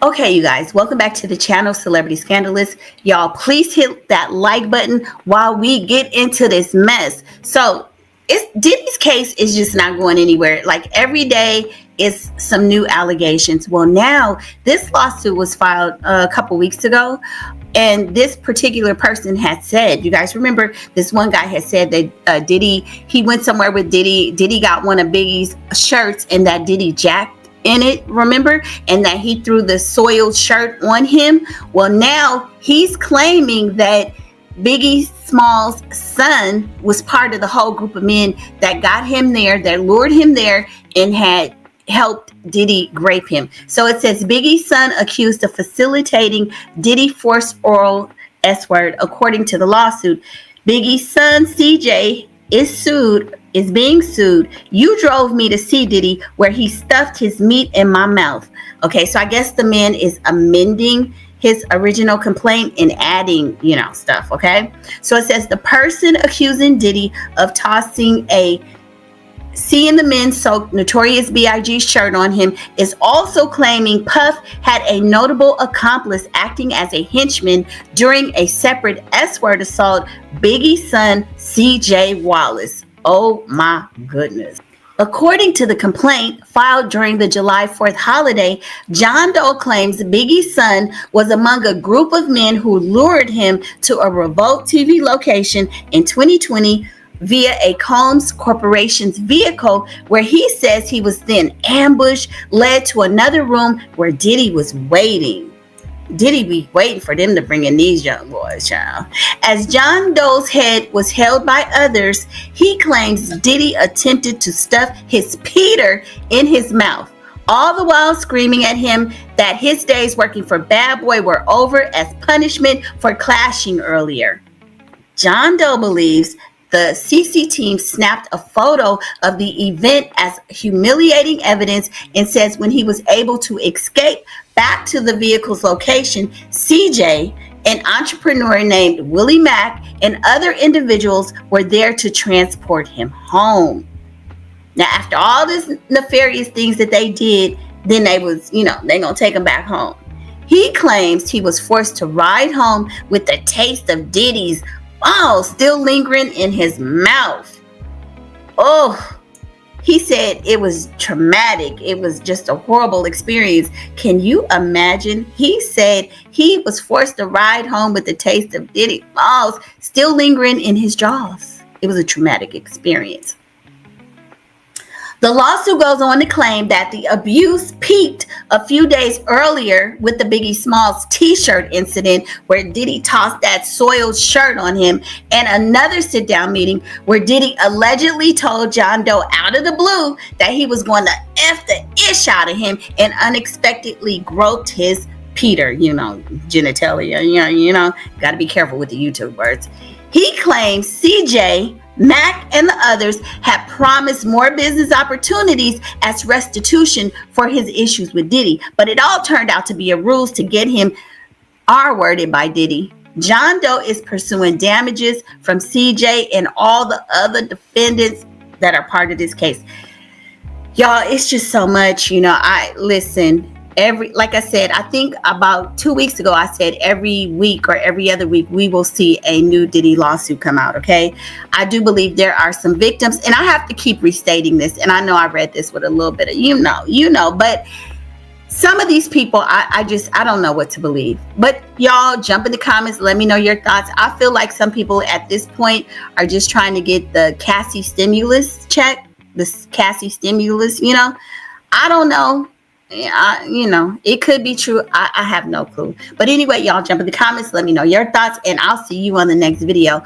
Okay, you guys, welcome back to the channel, Celebrity Scandalous. Y'all, please hit that like button while we get into this mess. So, Diddy's case is just not going anywhere. Like every day is some new allegations. Well, now this lawsuit was filed a couple weeks ago. And this particular person had said, you guys remember this one guy had said that Diddy, he went somewhere with Diddy. Diddy got one of Biggie's shirts and that Diddy jacked in it, remember? And that he threw the soiled shirt on him. Well, now he's claiming that Biggie Small's son was part of the whole group of men that got him there, that lured him there and had helped Diddy grape him. So it says Biggie's son accused of facilitating Diddy forced oral S-word. According to the lawsuit, Biggie's son CJ is being sued. You drove me to see Diddy where he stuffed his meat in my mouth. Okay, so I guess the man is amending his original complaint and adding, stuff. Okay, so it says the person accusing Diddy of tossing a seAmen-soaked Notorious B.I.G shirt on him is also claiming Puff had a notable accomplice acting as a henchman during a separate S-word assault, Biggie's son CJ Wallace. Oh my goodness. According to the complaint filed during the July 4th holiday, John Doe claims Biggie's son was among a group of men who lured him to a Revolt TV location in 2020 via a Combs Corporation's vehicle, where he says he was then ambushed, led to another room where Diddy was waiting. Diddy be waiting for them to bring in these young boys, child. As John Doe's head was held by others, he claims Diddy attempted to stuff his Peter in his mouth, all the while screaming at him that his days working for Bad Boy were over as punishment for clashing earlier. John Doe believes the CC team snapped a photo of the event as humiliating evidence and says when he was able to escape back to the vehicle's location, CJ, an entrepreneur named Willie Mack, and other individuals were there to transport him home. Now, after all this nefarious things that they did, then they gonna take him back home. He claims he was forced to ride home with the taste of Diddy's still lingering in his mouth. Oh, he said it was traumatic. It was just a horrible experience. Can you imagine? He said he was forced to ride home with the taste of Diddy balls still lingering in his jaws. It was a traumatic experience. The lawsuit goes on to claim that the abuse peaked a few days earlier with the Biggie Smalls t-shirt incident where Diddy tossed that soiled shirt on him, and another sit-down meeting where Diddy allegedly told John Doe out of the blue that he was going to F the ish out of him and unexpectedly groped his Peter, genitalia, got to be careful with the YouTube words. He claims CJ, Mac, and the others had promised more business opportunities as restitution for his issues with Diddy, but it all turned out to be a ruse to get him R-worded by Diddy. John Doe is pursuing damages from CJ and all the other defendants that are part of this case. Y'all, it's just so much, like I said, I think about 2 weeks ago, I said every week or every other week, we will see a new Diddy lawsuit come out. Okay. I do believe there are some victims, and I have to keep restating this. And I know I read this with a little bit of, but some of these people, I don't know what to believe. But y'all jump in the comments. Let me know your thoughts. I feel like some people at this point are just trying to get the Cassie stimulus check, this Cassie stimulus, I don't know. It could be true. I have no clue. But anyway, y'all jump in the comments. Let me know your thoughts, and I'll see you on the next video.